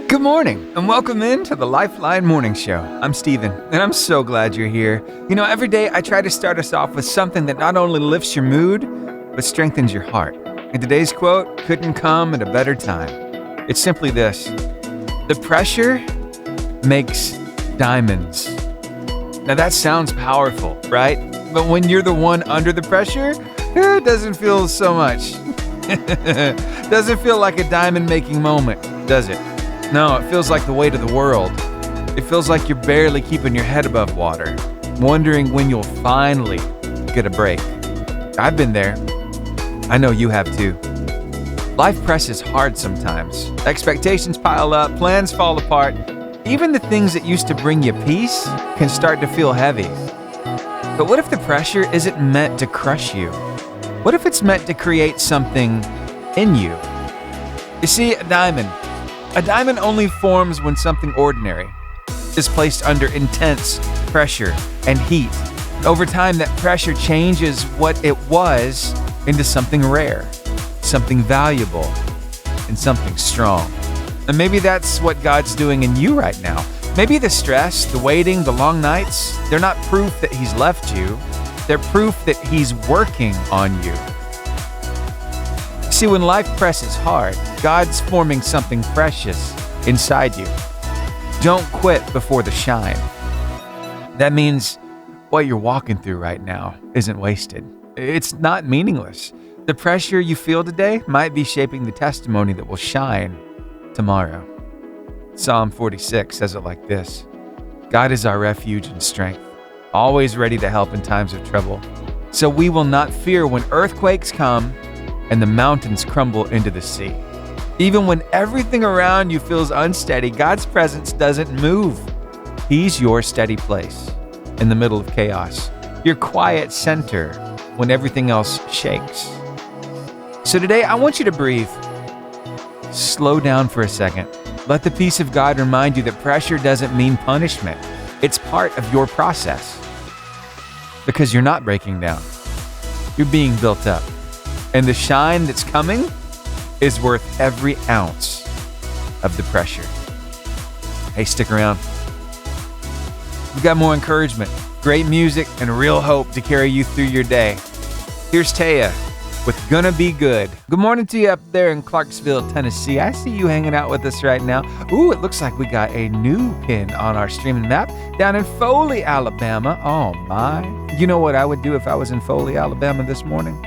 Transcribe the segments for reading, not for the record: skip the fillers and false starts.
Good morning, and welcome into the Lifeline Morning Show. I'm Steven, and I'm so glad you're here. You know, every day I try to start us off with something that not only lifts your mood, but strengthens your heart. And today's quote couldn't come at a better time. It's simply this: the pressure makes diamonds. Now that sounds powerful, right? But when you're the one under the pressure, it doesn't feel so much. Doesn't feel like a diamond-making moment, does it? No, it feels like the weight of the world. It feels like you're barely keeping your head above water, wondering when you'll finally get a break. I've been there. I know you have too. Life presses hard sometimes. Expectations pile up, plans fall apart. Even the things that used to bring you peace can start to feel heavy. But what if the pressure isn't meant to crush you? What if it's meant to create something in you? You see, a diamond only forms when something ordinary is placed under intense pressure and heat. Over time, that pressure changes what it was into something rare, something valuable, and something strong. And maybe that's what God's doing in you right now. Maybe the stress, the waiting, the long nights, they're not proof that He's left you. They're proof that He's working on you. See, when life presses hard, God's forming something precious inside you. Don't quit before the shine. That means what you're walking through right now isn't wasted. It's not meaningless. The pressure you feel today might be shaping the testimony that will shine tomorrow. Psalm 46 says it like this: God is our refuge and strength, always ready to help in times of trouble. So we will not fear when earthquakes come and the mountains crumble into the sea. Even when everything around you feels unsteady, God's presence doesn't move. He's your steady place in the middle of chaos, your quiet center when everything else shakes. So today, I want you to breathe. Slow down for a second. Let the peace of God remind you that pressure doesn't mean punishment. It's part of your process. Because you're not breaking down. You're being built up. And the shine that's coming is worth every ounce of the pressure. Hey, stick around. We've got more encouragement, great music, and real hope to carry you through your day. Here's Taya with Gonna Be Good. Good morning to you up there in Clarksville, Tennessee. I see you hanging out with us right now. Ooh, it looks like we got a new pin on our streaming map down in Foley, Alabama. Oh my. You know what I would do if I was in Foley, Alabama this morning?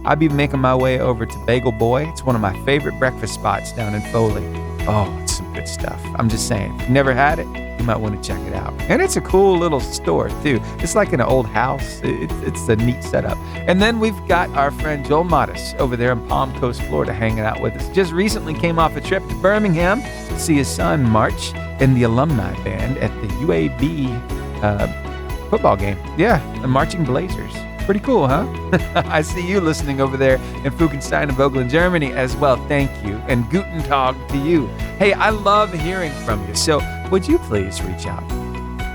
I'd be making my way over to Bagel Boy. It's one of my favorite breakfast spots down in Foley. Oh, it's some good stuff. I'm just saying, if you've never had it, you might want to check it out. And it's a cool little store, too. It's like in an old house. It's a neat setup. And then we've got our friend Joel Modis over there in Palm Coast, Florida, hanging out with us. Just recently came off a trip to Birmingham to see his son march in the alumni band at the UAB football game. Yeah, the Marching Blazers. Pretty cool, huh? I see you listening over there in Fugenstein and Vogelen, Germany as well. Thank you. And Guten Tag to you. Hey, I love hearing from you. So would you please reach out?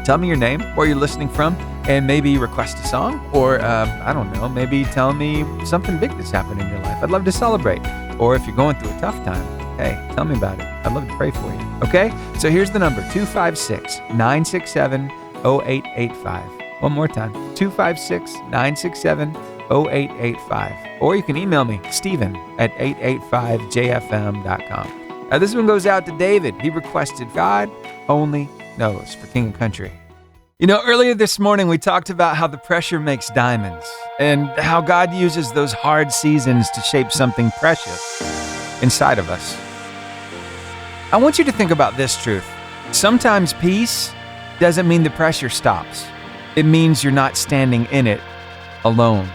Tell me your name, where you're listening from, and maybe request a song, or I don't know, maybe tell me something big that's happened in your life. I'd love to celebrate. Or if you're going through a tough time, hey, tell me about it. I'd love to pray for you. Okay? So here's the number, 256-967-0885. One more time, 256-967-0885. Or you can email me, Steven@885jfm.com. Now this one goes out to David. He requested God Only Knows for King and Country. You know, earlier this morning we talked about how the pressure makes diamonds and how God uses those hard seasons to shape something precious inside of us. I want you to think about this truth. Sometimes peace doesn't mean the pressure stops. It means you're not standing in it alone.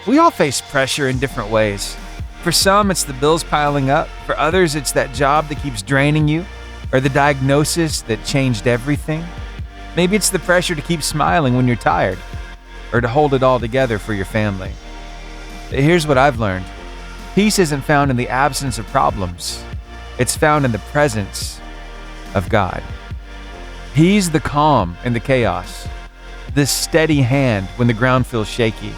We all face pressure in different ways. For some, it's the bills piling up. For others, it's that job that keeps draining you, or the diagnosis that changed everything. Maybe it's the pressure to keep smiling when you're tired, or to hold it all together for your family. Here's what I've learned. Peace isn't found in the absence of problems. It's found in the presence of God. He's the calm in the chaos, the steady hand when the ground feels shaky.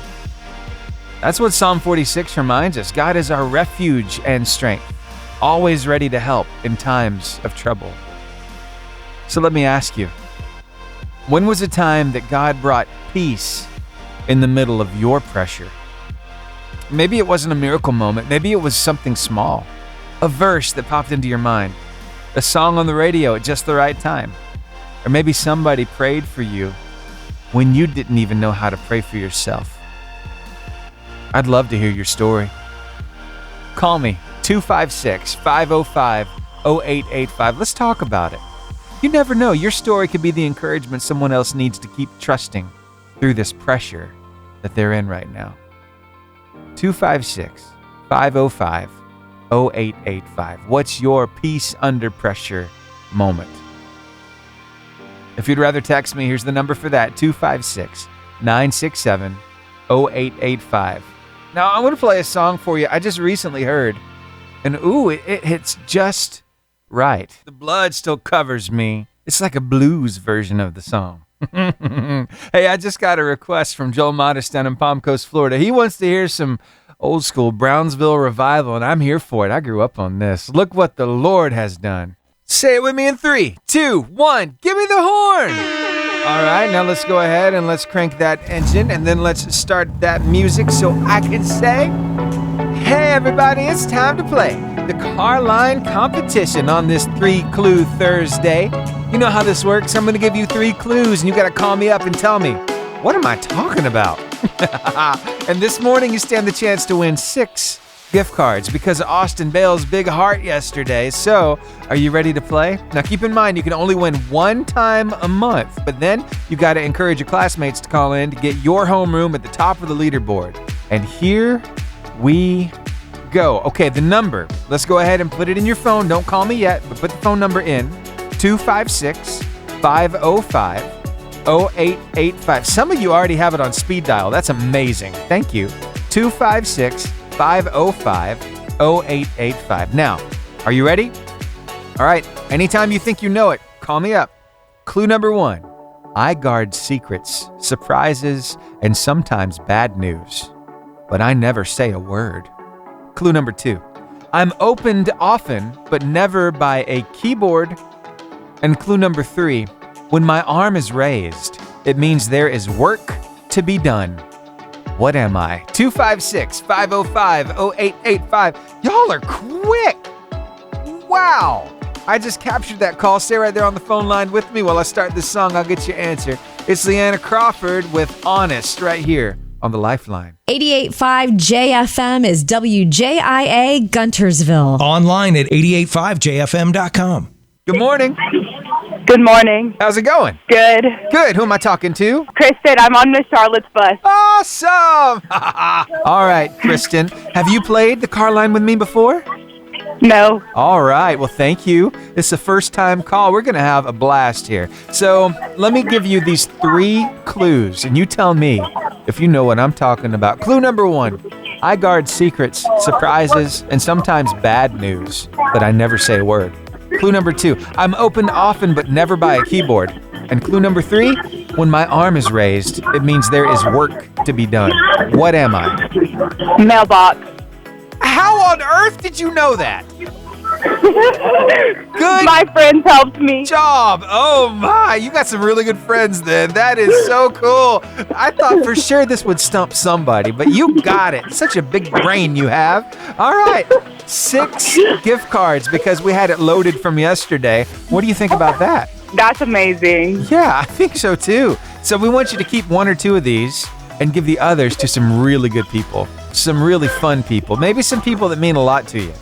That's what Psalm 46 reminds us. God is our refuge and strength, always ready to help in times of trouble. So let me ask you, when was a time that God brought peace in the middle of your pressure? Maybe it wasn't a miracle moment. Maybe it was something small. A verse that popped into your mind. A song on the radio at just the right time. Or maybe somebody prayed for you when you didn't even know how to pray for yourself. I'd love to hear your story. Call me, 256-505-0885. Let's talk about it. You never know. Your story could be the encouragement someone else needs to keep trusting through this pressure that they're in right now. 256-505-0885. What's your peace under pressure moment? If you'd rather text me, here's the number for that, 256-967-0885. Now, I want to play a song for you I just recently heard, and it hits just right. The blood still covers me. It's like a blues version of the song. Hey, I just got a request from Joel Modest down in Palm Coast, Florida. He wants to hear some old school Brownsville revival, and I'm here for it. I grew up on this. Look what the Lord has done. Say it with me in 3, 2, 1. Give me the horn. All right, now let's go ahead and let's crank that engine, and then let's start that music so I can say, hey, everybody, it's time to play the car line competition on this 3-Clue Thursday. You know how this works. I'm going to give you 3 clues, and you got to call me up and tell me, what am I talking about? And this morning, you stand the chance to win 6 gift cards because of Austin Bale's big heart yesterday. So, are you ready to play? Now, keep in mind, you can only win 1 time a month, but then you got to encourage your classmates to call in to get your homeroom at the top of the leaderboard. And here we go. Okay, the number. Let's go ahead and put it in your phone. Don't call me yet, but put the phone number in. 256-505-0885. Some of you already have it on speed dial. That's amazing. Thank you. 256-505-0885. Now, are you ready? All right. Anytime you think you know it, call me up. Clue number 1. I guard secrets, surprises, and sometimes bad news, but I never say a word. Clue number 2. I'm opened often, but never by a keyboard. And clue number 3, when my arm is raised, it means there is work to be done. What am I? 256-505-0885. Y'all are quick. Wow. I just captured that call. Stay right there on the phone line with me while I start this song. I'll get your answer. It's Leanna Crawford with Honest right here on the Lifeline. 88.5 JFM is WJIA Guntersville. Online at 885jfm.com. Good morning. Good morning. How's it going? Good. Good. Who am I talking to? Krysten, I'm on Miss Charlotte's bus. Awesome. All right, Krysten. Have you played the car line with me before? No. All right. Well, thank you. It's a first-time call. We're going to have a blast here. So let me give you these 3 clues, and you tell me if you know what I'm talking about. Clue number 1. I guard secrets, surprises, and sometimes bad news, but I never say a word. Clue number 2. I'm opened often, but never by a keyboard. And clue number 3. When my arm is raised, it means there is work to be done. What am I? Mailbox. How on earth did you know that? Good My friends helped me. job. Oh my, you got some really good friends then. That is so cool. I thought for sure this would stump somebody, but you got it. Such a big brain you have. All right, 6 gift cards because we had it loaded from yesterday. What do you think about that? That's amazing. Yeah, I think so too. So we want you to keep 1 or 2 of these and give the others to some really good people, some really fun people, maybe some people that mean a lot to you.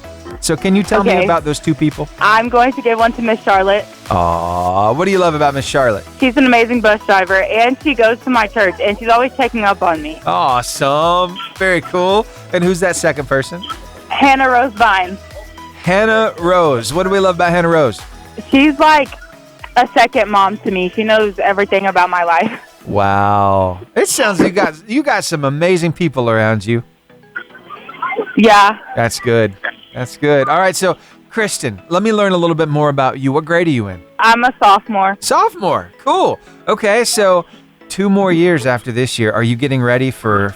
So can you tell me about those 2 people? I'm going to give one to Miss Charlotte. Aw, what do you love about Miss Charlotte? She's an amazing bus driver, and she goes to my church, and she's always checking up on me. Awesome. Very cool. And who's that second person? Hannah Rose Vines. Hannah Rose. What do we love about Hannah Rose? She's like a second mom to me. She knows everything about my life. Wow. It sounds you got some amazing people around you. Yeah. That's good. That's good. All right, so Krysten, let me learn a little bit more about you. What grade are you in? I'm a sophomore. Sophomore. Cool. Okay, so 2 more years after this year. Are you getting ready for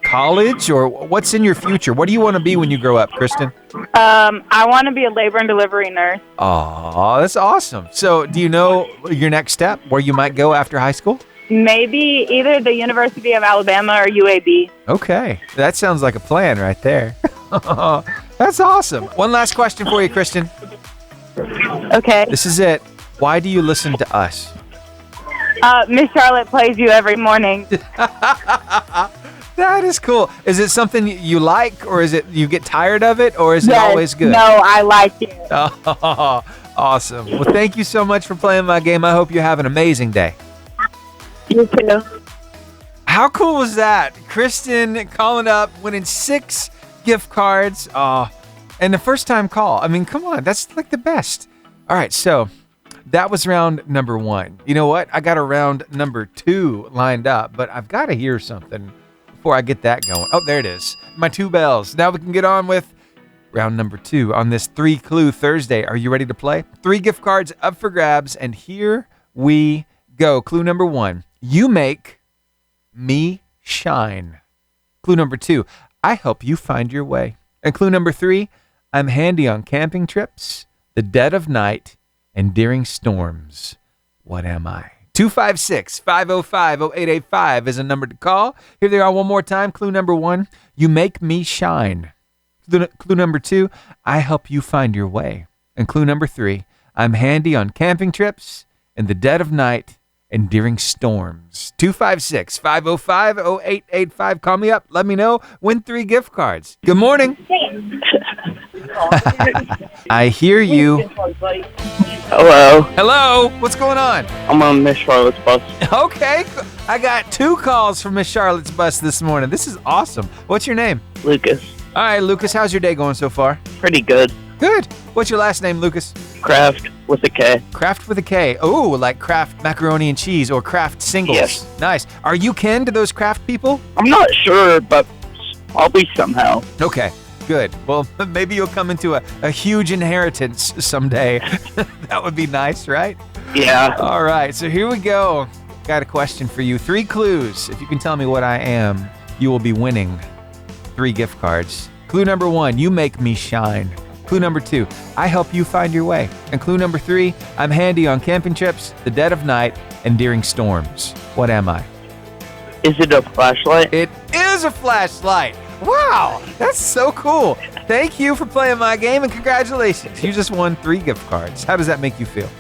college, or what's in your future? What do you want to be when you grow up, Krysten? I want to be a labor and delivery nurse. Oh, that's awesome. So do you know your next step, where you might go after high school? Maybe either the University of Alabama or UAB. Okay, that sounds like a plan right there. That's awesome. One last question for you, Krysten. Okay. This is it. Why do you listen to us? Miss Charlotte plays you every morning. That is cool. Is it something you like, or is it you get tired of it, or is it Yes. always good? No, I like it. Oh, awesome. Well, thank you so much for playing my game. I hope you have an amazing day. You too. How cool was that? Krysten calling up, winning 6 gift cards. And the first time call. I mean, come on. That's like the best. All right, so that was round number 1. You know what? I got a round number 2 lined up, but I've got to hear something before I get that going. Oh, there it is. My 2 bells. Now we can get on with round number 2 on this 3-Clue Thursday. Are you ready to play? 3 gift cards up for grabs, and here we go. Clue number 1. You make me shine. Clue number 2. I help you find your way. And clue number 3. I'm handy on camping trips, the dead of night, and during storms. What am I? 256-505-0885 is a number to call. Here they are one more time. Clue number 1, you make me shine. Clue number 2, I help you find your way. And clue number 3, I'm handy on camping trips, in the dead of night, and during storms. 256-505-0885. Call me up. Let me know. Win 3 gift cards. Good morning. I hear you. Hello, Hello. What's going on? I'm on Miss Charlotte's bus. Okay. I got 2 calls from Miss Charlotte's bus this morning. This is awesome. What's your name? Lucas. All right, Lucas. How's your day going so far? Pretty good. Good. What's your last name, Lucas? Craft with a K. Kraft with a K. Oh, like Kraft macaroni and cheese or Kraft singles. Yes. Nice. Are you kin to those Kraft people? I'm not sure, but probably somehow. Okay, good. Well, maybe you'll come into a huge inheritance someday. That would be nice, right? Yeah. All right, so here we go. Got a question for you. 3 clues. If you can tell me what I am, you will be winning 3 gift cards. Clue number 1, you make me shine. Clue number 2, I help you find your way. And clue number 3, I'm handy on camping trips, the dead of night, and during storms. What am I? Is it a flashlight? It is a flashlight. Wow, that's so cool. Thank you for playing my game, and congratulations. You just won 3 gift cards. How does that make you feel?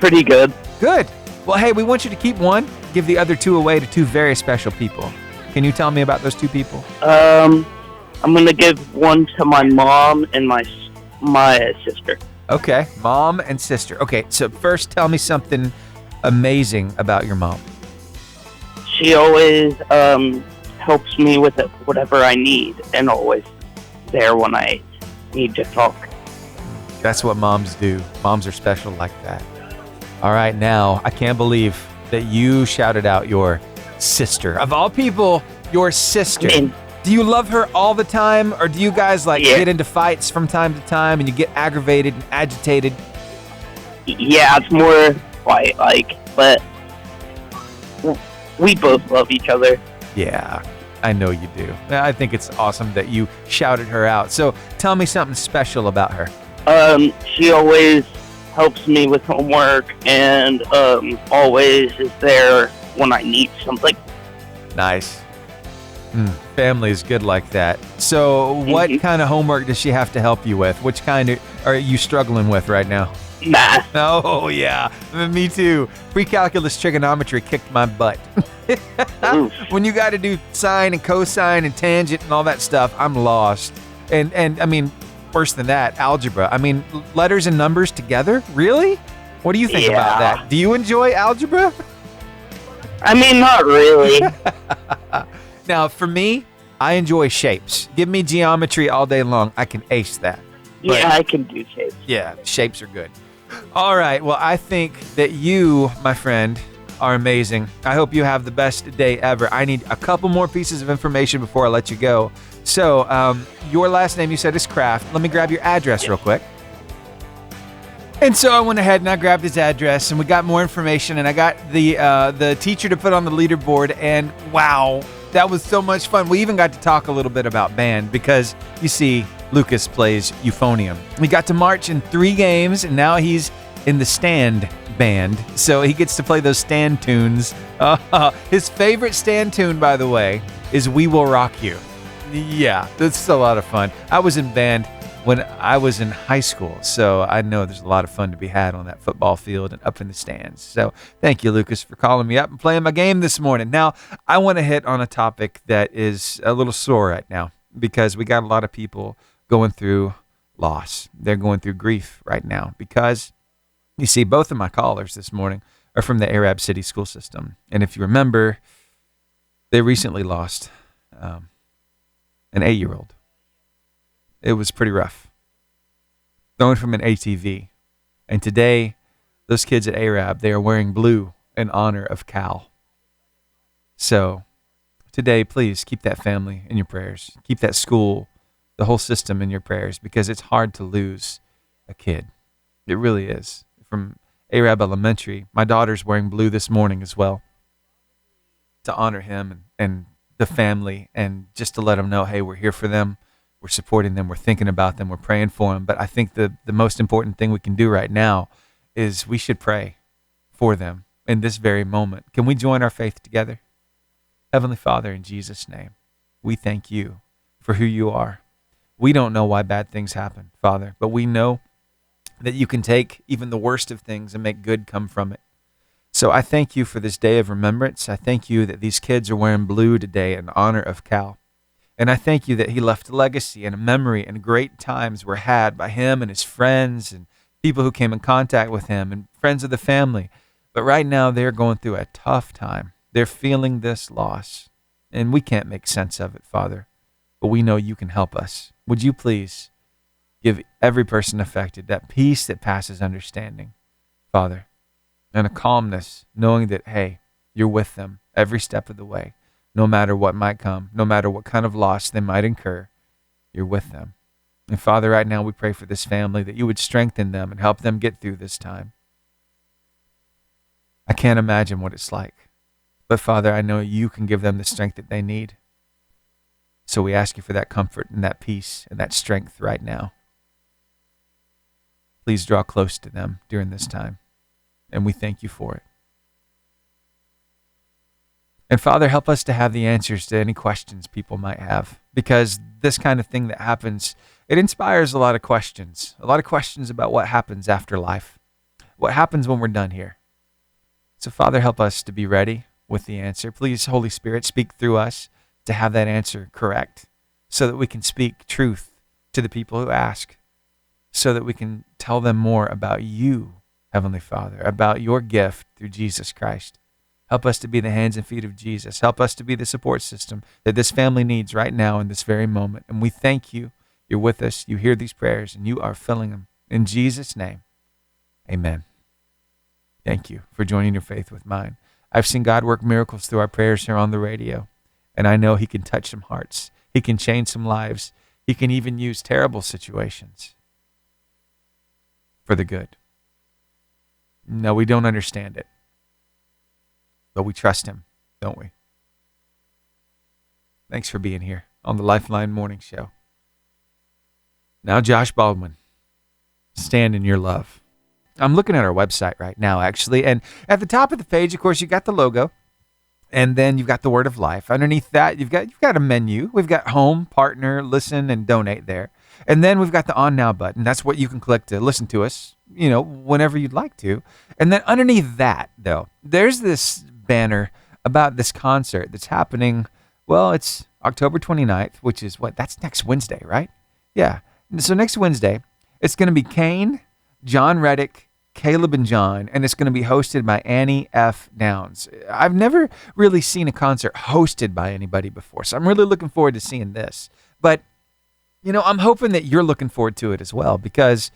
Pretty good. Good. Well, hey, we want you to keep 1, give the other 2 away to 2 very special people. Can you tell me about those 2 people? I'm gonna give 1 to my mom and my sister. Okay, mom and sister. Okay, so first tell me something amazing about your mom. She always helps me with whatever I need, and always there when I need to talk. That's what moms do. Moms are special like that. All right, now, I can't believe that you shouted out your sister. Of all people, your sister. And Do you love her all the time, or do you guys Yeah. get into fights from time to time and you get aggravated and agitated? yeah, it's more like, but we both love each other. Yeah, I know you do. I think it's awesome that you shouted her out. So tell me something special about her. She always helps me with homework and always is there when I need something. Nice. Family is good like that. So what kind of homework does she have to help you with? Which kind are you struggling with right now? Math. Oh, yeah. Me too. Pre-calculus trigonometry kicked my butt. When you got to do sine and cosine and tangent and all that stuff, I'm lost. And I mean, worse than that, algebra. I mean, letters and numbers together? Really? What do you think about that? Do you enjoy algebra? I mean, not really. Now, for me, I enjoy shapes. Give me geometry all day long. I can ace that. But Yeah, I can do shapes. yeah, shapes are good. All right. Well, I think that you, my friend, are amazing. I hope you have the best day ever. I need a couple more pieces of information before I let you go. So, your last name you said is Kraft. Let me grab your address real quick. And so I went ahead and I grabbed his address, and we got more information, and I got the teacher to put on the leaderboard, and wow, That was so much fun. We even got to talk a little bit about band because, you see, Lucas plays euphonium. We got to march in 3 games, and now he's in the stand band. So he gets to play those stand tunes. His favorite stand tune, by the way, is We Will Rock You. Yeah, that's a lot of fun. I was in band when I was in high school, so I know there's a lot of fun to be had on that football field and up in the stands. So thank you, Lucas, for calling me up and playing my game this morning. Now, I want to hit on a topic that is a little sore right now because we got a lot of people going through loss. They're going through grief right now because, you see, both of my callers this morning are from the Arab City school system. And if you remember, they recently lost an 8-year-old. It was pretty rough. Going from an ATV. And today, those kids at Arab, they are wearing blue in honor of Cal. So today, please keep that family in your prayers. Keep that school, the whole system in your prayers, because it's hard to lose a kid. It really is. From Arab Elementary, my daughter's wearing blue this morning as well to honor him and the family and just to let them know, hey, we're here for them. We're supporting them. We're thinking about them. We're praying for them. But I think the most important thing we can do right now is we should pray for them in this very moment. Can we join our faith together? Heavenly Father, in Jesus' name, we thank you for who you are. We don't know why bad things happen, Father, but we know that you can take even the worst of things and make good come from it. So I thank you for this day of remembrance. I thank you that these kids are wearing blue today in honor of Cal. And I thank you that he left a legacy and a memory, and great times were had by him and his friends and people who came in contact with him and friends of the family. But right now they're going through a tough time. They're feeling this loss, and we can't make sense of it, Father. But we know you can help us. Would you please give every person affected that peace that passes understanding, Father, and a calmness, knowing that, hey, you're with them every step of the way. No matter what might come, no matter what kind of loss they might incur, you're with them. And Father, right now we pray for this family that you would strengthen them and help them get through this time. I can't imagine what it's like. But Father, I know you can give them the strength that they need. So we ask you for that comfort and that peace and that strength right now. Please draw close to them during this time. And we thank you for it. And Father, help us to have the answers to any questions people might have, because this kind of thing that happens, it inspires a lot of questions about what happens after life, what happens when we're done here. So Father, help us to be ready with the answer. Please, Holy Spirit, speak through us to have that answer correct so that we can speak truth to the people who ask, so that we can tell them more about you, Heavenly Father, about your gift through Jesus Christ. Help us to be the hands and feet of Jesus. Help us to be the support system that this family needs right now in this very moment. And we thank you. You're with us. You hear these prayers, and you are filling them. In Jesus' name, amen. Thank you for joining your faith with mine. I've seen God work miracles through our prayers here on the radio, and I know he can touch some hearts. He can change some lives. He can even use terrible situations for the good. No, we don't understand it. But we trust him, don't we? Thanks for being here on the Lifeline Morning Show. Now, Josh Baldwin, stand in your love. I'm looking at our website right now, actually, and at the top of the page, of course, you got the logo, and then you've got the Word of Life. Underneath that, you've got a menu. We've got home, partner, listen, and donate there. And then we've got the On Now button. That's what you can click to listen to us, whenever you'd like to. And then underneath that, though, there's this banner about this concert that's happening. Well, it's October 29th, which is that's next Wednesday, right? Yeah. So next Wednesday, it's going to be Kane, John Reddick, Caleb and John, and it's going to be hosted by Annie F. Downs. I've never really seen a concert hosted by anybody before, so I'm really looking forward to seeing this. But, I'm hoping that you're looking forward to it as well, because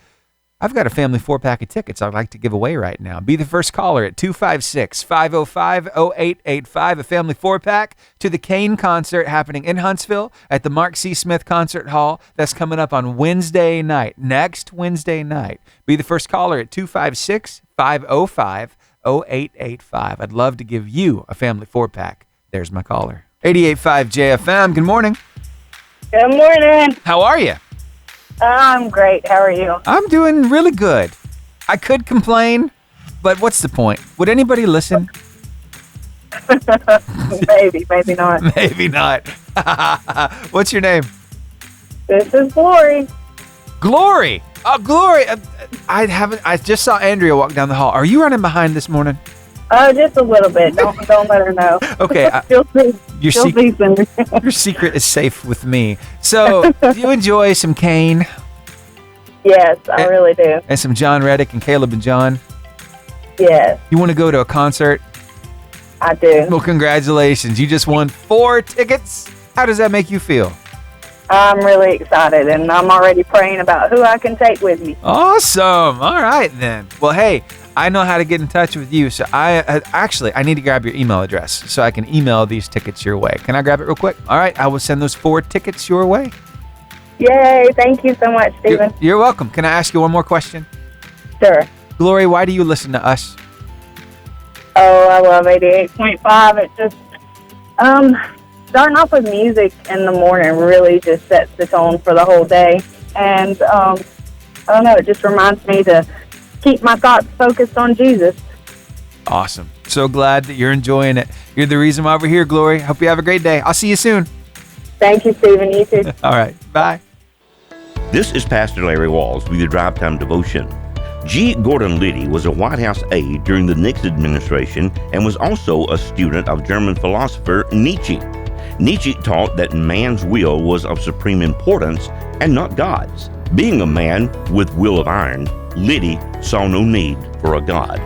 I've got a family 4-pack of tickets I'd like to give away right now. Be the first caller at 256-505-0885, a family 4-pack to the Kane concert happening in Huntsville at the Mark C. Smith Concert Hall. That's coming up on Wednesday night, next Wednesday night. Be the first caller at 256-505-0885. I'd love to give you a family 4-pack. There's my caller. 88.5 JFM. Good morning. Good morning. How are you? I'm great. How are you? I'm doing really good. I could complain, but what's the point? Would anybody listen? Maybe not. Maybe not. What's your name? This is Glory. Glory. Oh, Glory. I just saw Andrea walk down the hall. Are you running behind this morning? Oh, just a little bit. Don't let her know. Okay. She'll see. Your She'll see soon. Your secret is safe with me. So, do you enjoy some Kane? Yes, I really do. And some John Reddick and Caleb and John? Yes, You want to go to a concert? I do. Well, congratulations. You just won 4 tickets. How does that make you feel? I'm really excited, and I'm already praying about who I can take with me. Awesome. All right, then. Well, hey, I know how to get in touch with you. So I need to grab your email address so I can email these tickets your way. Can I grab it real quick? All right, I will send those 4 tickets your way. Yay, thank you so much, Stephen. You're welcome. Can I ask you one more question? Sure. Glory, why do you listen to us? Oh, I love 88.5. It just, starting off with music in the morning really just sets the tone for the whole day. And, I don't know, it just reminds me to keep my thoughts focused on Jesus. Awesome. So glad that you're enjoying it. You're the reason why we're here, Glory. Hope you have a great day. I'll see you soon. Thank you, Stephen. You too. All right. Bye. This is Pastor Larry Walls with your Drive Time Devotion. G. Gordon Liddy was a White House aide during the Nixon administration and was also a student of German philosopher Nietzsche. Nietzsche taught that man's will was of supreme importance and not God's. Being a man with will of iron, Liddy saw no need for a God.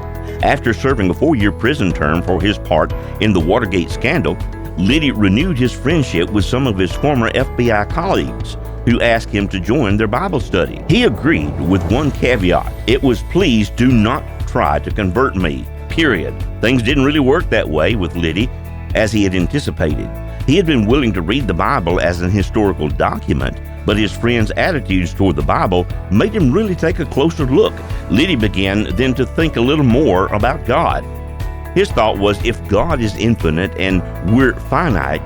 After serving a 4-year prison term for his part in the Watergate scandal, Liddy renewed his friendship with some of his former FBI colleagues who asked him to join their Bible study. He agreed with one caveat. It was, please do not try to convert me, period. Things didn't really work that way with Liddy as he had anticipated. He had been willing to read the Bible as an historical document, but his friends' attitudes toward the Bible made him really take a closer look. Liddy began then to think a little more about God. His thought was, if God is infinite and we're finite,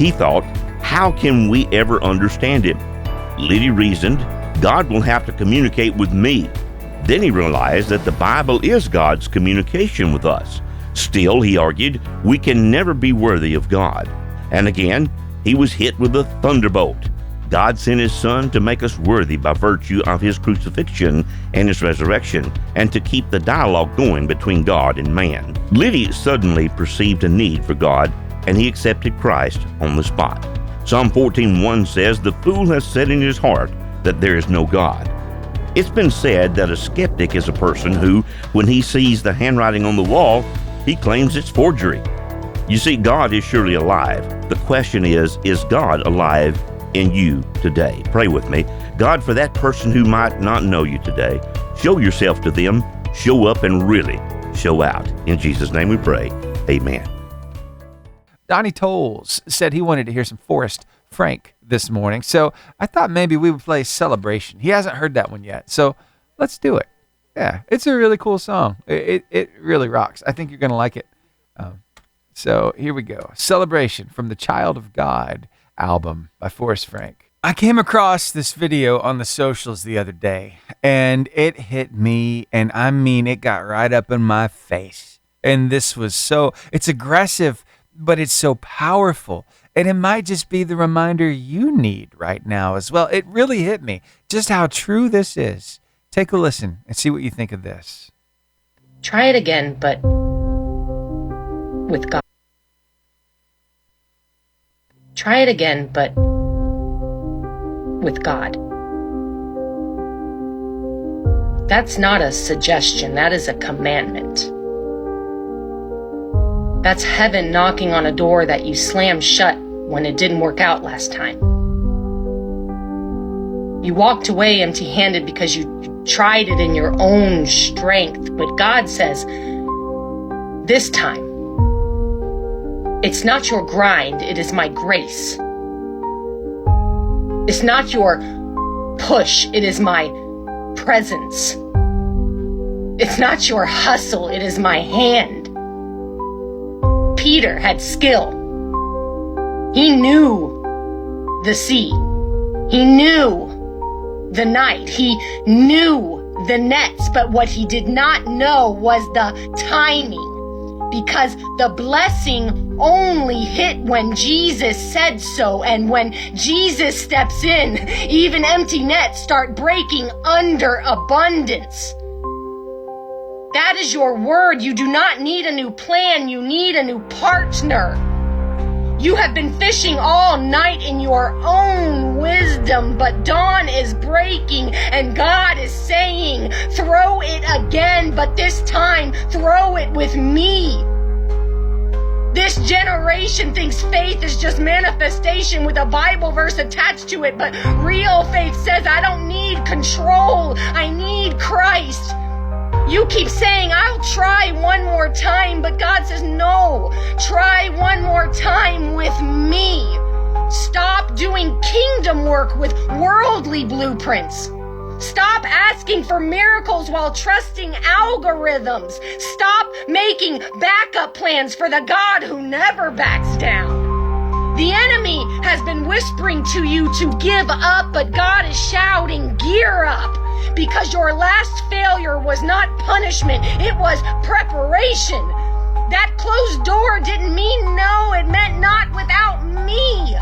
he thought, how can we ever understand him? Liddy reasoned, God will have to communicate with me. Then he realized that the Bible is God's communication with us. Still, he argued, we can never be worthy of God. And again, he was hit with a thunderbolt. God sent his Son to make us worthy by virtue of his crucifixion and his resurrection, and to keep the dialogue going between God and man. Liddy suddenly perceived a need for God, and he accepted Christ on the spot. Psalm 14:1 says, the fool has said in his heart that there is no God. It's been said that a skeptic is a person who, when he sees the handwriting on the wall, he claims it's forgery. You see, God is surely alive. The question is God alive in you today? Pray with me. God, for that person who might not know you today, show yourself to them, show up and really show out. In Jesus' name we pray. Amen. Donnie Tolles said he wanted to hear some Forrest Frank this morning, so I thought maybe we would play Celebration. He hasn't heard that one yet, so let's do it. Yeah, it's a really cool song. It really rocks. I think you're going to like it. So here we go. Celebration from the Child of God album by Forrest Frank. I came across this video on the socials the other day, and it hit me, and I mean, it got right up in my face. And this was it's aggressive, but it's so powerful. And it might just be the reminder you need right now as well. It really hit me, just how true this is. Take a listen and see what you think of this. Try it again, but with God. Try it again, but with God. That's not a suggestion, that is a commandment. That's heaven knocking on a door that you slammed shut when it didn't work out last time. You walked away empty-handed because you tried it in your own strength, but God says, this time, it's not your grind, it is my grace. It's not your push, it is my presence. It's not your hustle, it is my hand. Peter had skill. He knew the sea. He knew the night. He knew the nets. But what he did not know was the timing. Because the blessing only hit when Jesus said so. And when Jesus steps in, even empty nets start breaking under abundance. That is your word. You do not need a new plan. You need a new partner. You have been fishing all night in your own wisdom, but dawn is breaking and God is saying, throw it again, but this time throw it with me. This generation thinks faith is just manifestation with a Bible verse attached to it, but real faith says, I don't need control. I need Christ. You keep saying, I'll try one more time, but God says, no, try one more time with me. Stop doing kingdom work with worldly blueprints. Stop asking for miracles while trusting algorithms. Stop making backup plans for the God who never backs down. The enemy has been whispering to you to give up, but God is shouting, gear up. Because your last failure was not punishment, it was preparation. That closed door didn't mean no, it meant not without me.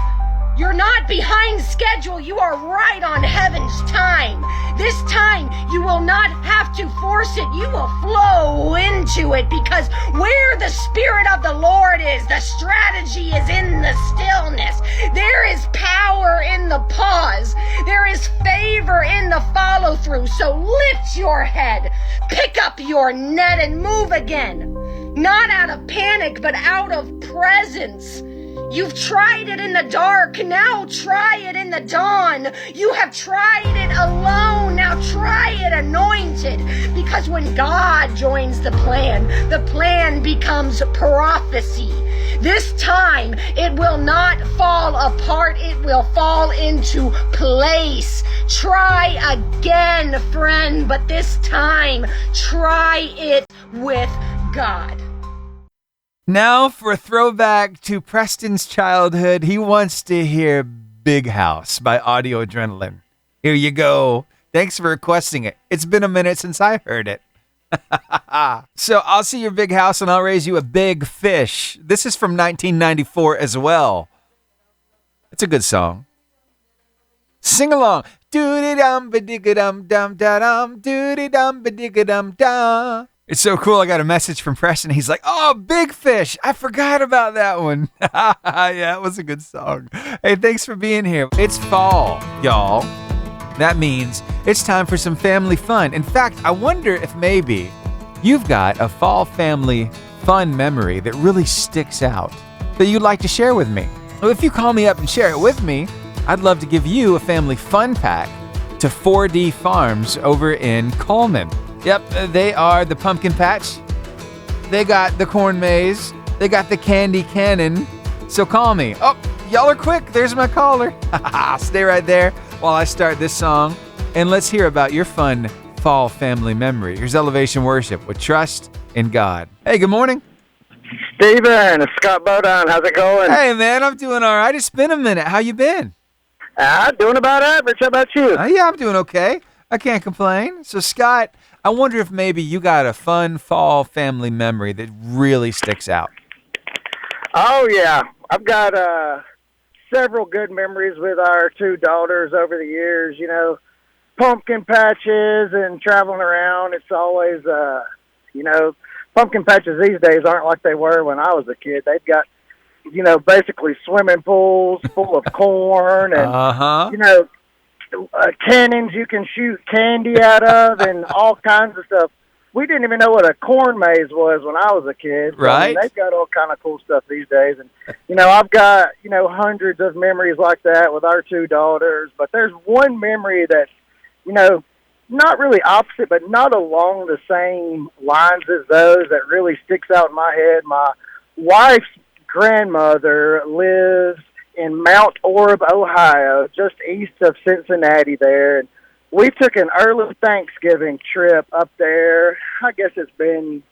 You're not behind schedule, you are right on heaven's time. This time, you will not have to force it, you will flow into it, because where the Spirit of the Lord is, the strategy is in the stillness. There is power in the pause. There is favor in the follow through. So lift your head, pick up your net and move again. Not out of panic, but out of presence. You've tried it in the dark, now try it in the dawn. You have tried it alone, now try it anointed. Because when God joins the plan becomes prophecy. This time, it will not fall apart, it will fall into place. Try again, friend, but this time, try it with God. Now for a throwback to Preston's childhood, he wants to hear Big House by Audio Adrenaline. Here you go. Thanks for requesting it. It's been a minute since I heard it. So I'll see your big house and I'll raise you a big fish. This is from 1994 as well. It's a good song. Sing along. Doo-dee-dum ba-dig-a-dum dum da-dum doo-dee-dum ba-dig-a-dum da. It's so cool. I got a message from Preston. He's like, oh, Big Fish. I forgot about that one. Yeah, it was a good song. Hey, thanks for being here. It's fall, y'all. That means it's time for some family fun. In fact, I wonder if maybe you've got a fall family fun memory that really sticks out that you'd like to share with me. Well, if you call me up and share it with me, I'd love to give you a family fun pack to 4D Farms over in Coleman. Yep, they are the pumpkin patch. They got the corn maze. They got the candy cannon. So call me. Oh, y'all are quick. There's my caller. Stay right there while I start this song. And let's hear about your fun fall family memory. Here's Elevation Worship with Trust in God. Hey, good morning. Steven, it's Scott Bodine. How's it going? Hey, man, I'm doing all right. It's been a minute. How you been? Doing about average. How about you? Yeah, I'm doing okay. I can't complain. So, Scott, I wonder if maybe you got a fun fall family memory that really sticks out. Oh, yeah. I've got several good memories with our two daughters over the years. You know, pumpkin patches and traveling around. It's always, pumpkin patches these days aren't like they were when I was a kid. They've got, basically swimming pools full of corn and, cannons you can shoot candy out of and all kinds of stuff. We didn't even know what a corn maze was when I was a kid. So, right. I mean, they've got all kind of cool stuff these days. And, I've got, hundreds of memories like that with our two daughters. But there's one memory that's, not really opposite, but not along the same lines as those that really sticks out in my head. My wife's grandmother lives in Mount Orab, Ohio, just east of Cincinnati there. And we took an early Thanksgiving trip up there. I guess it's been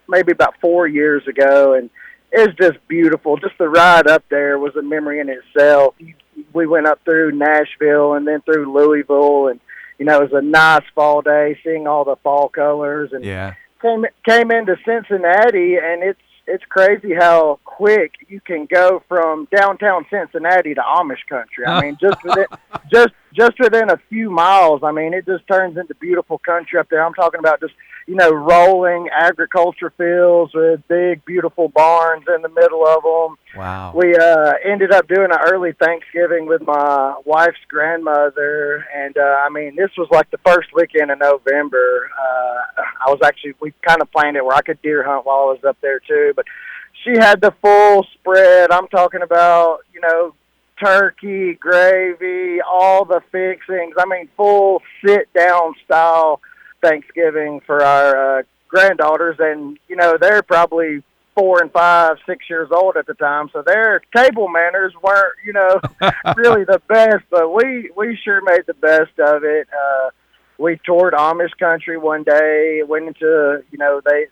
maybe about 4 years ago. And, it's just beautiful. Just the ride up there was a memory in itself. We went up through Nashville and then through Louisville, and it was a nice fall day, seeing all the fall colors, and came into Cincinnati, and it's crazy how quick you can go from downtown Cincinnati to Amish country. I mean, just within a few miles. I mean, it just turns into beautiful country up there. I'm talking about just rolling agriculture fields with big, beautiful barns in the middle of them. Wow. We ended up doing an early Thanksgiving with my wife's grandmother, and this was like the first weekend in November. We kind of planned it where I could deer hunt while I was up there too, but she had the full spread. I'm talking about, turkey, gravy, all the fixings. I mean, full sit-down style Thanksgiving for our granddaughters, and they're probably 4 and 5, 6 years old at the time, so their table manners weren't really the best, but we sure made the best of it. We toured Amish country one day, went into they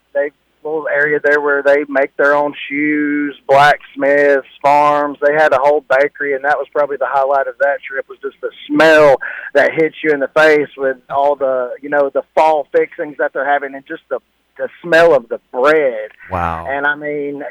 little area there where they make their own shoes, blacksmiths, farms. They had a whole bakery, and that was probably the highlight of that trip, was just the smell that hits you in the face with all the the fall fixings that they're having, and just the smell of the bread. Wow. And I mean,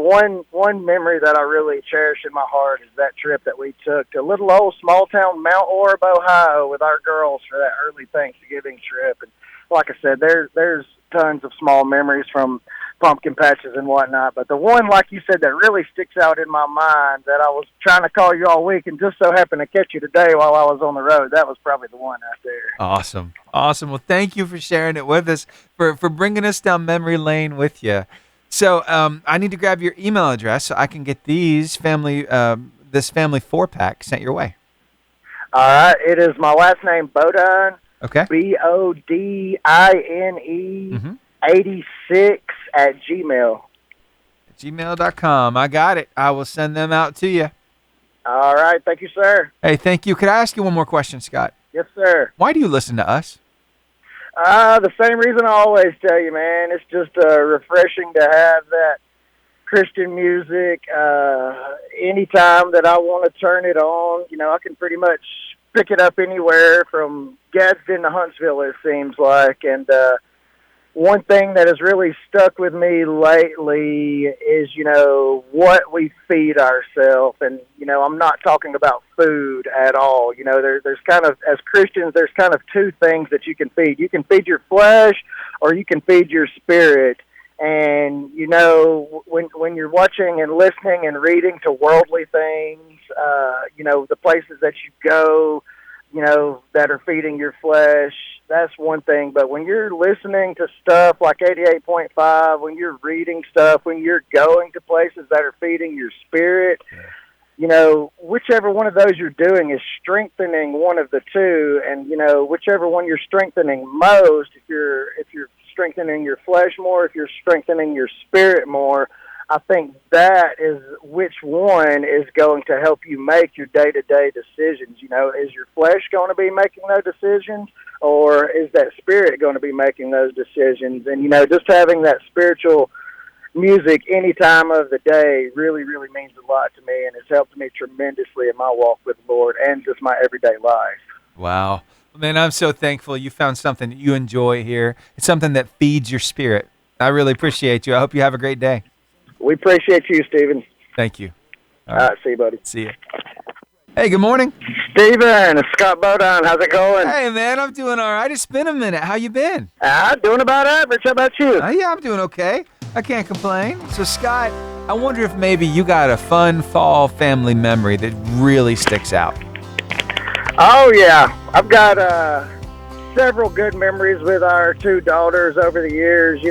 one memory that I really cherish in my heart is that trip that we took to little old small town Mount Orab, Ohio, with our girls for that early Thanksgiving trip. And like I said, there's tons of small memories from pumpkin patches and whatnot, but the one, like you said, that really sticks out in my mind, that I was trying to call you all week and just so happened to catch you today while I was on the road, that was probably the one out there. Awesome. Well, thank you for sharing it with us, for bringing us down memory lane with you. So I need to grab your email address so I can get this family 4-pack sent your way. All right. It is my last name, Bodine. Okay. BODINE 86 at Gmail. Gmail.com. I got it. I will send them out to you. All right. Thank you, sir. Hey, thank you. Could I ask you one more question, Scott? Yes, sir. Why do you listen to us? The same reason I always tell you, man. It's just refreshing to have that Christian music. Anytime that I want to turn it on, I can pretty much pick it up anywhere from Gadsden to Huntsville, it seems like. And one thing that has really stuck with me lately is, what we feed ourselves. And, I'm not talking about food at all. There's kind of, as Christians, there's kind of two things that you can feed. You can feed your flesh, or you can feed your spirit. And, when you're watching and listening and reading to worldly things, the places that you go, that are feeding your flesh, that's one thing. But when you're listening to stuff like 88.5, when you're reading stuff, when you're going to places that are feeding your spirit, whichever one of those you're doing is strengthening one of the two. And, whichever one you're strengthening most, if you're strengthening your flesh more, if you're strengthening your spirit more, I think that is which one is going to help you make your day-to-day decisions. Is your flesh going to be making those decisions, or is that spirit going to be making those decisions? And, just having that spiritual music any time of the day really, really means a lot to me, and it's helped me tremendously in my walk with the Lord and just my everyday life. Wow. Man, I'm so thankful you found something that you enjoy here. It's something that feeds your spirit. I really appreciate you. I hope you have a great day. We appreciate you, Stephen. Thank you. All right. See you, buddy. See you. Hey, good morning. Stephen, it's Scott Bodine. How's it going? Hey, man, I'm doing all right. It's been a minute. How you been? Doing about average. How about you? Yeah, I'm doing okay. I can't complain. So, Scott, I wonder if maybe you got a fun fall family memory that really sticks out. Oh, yeah. I've got several good memories with our two daughters over the years.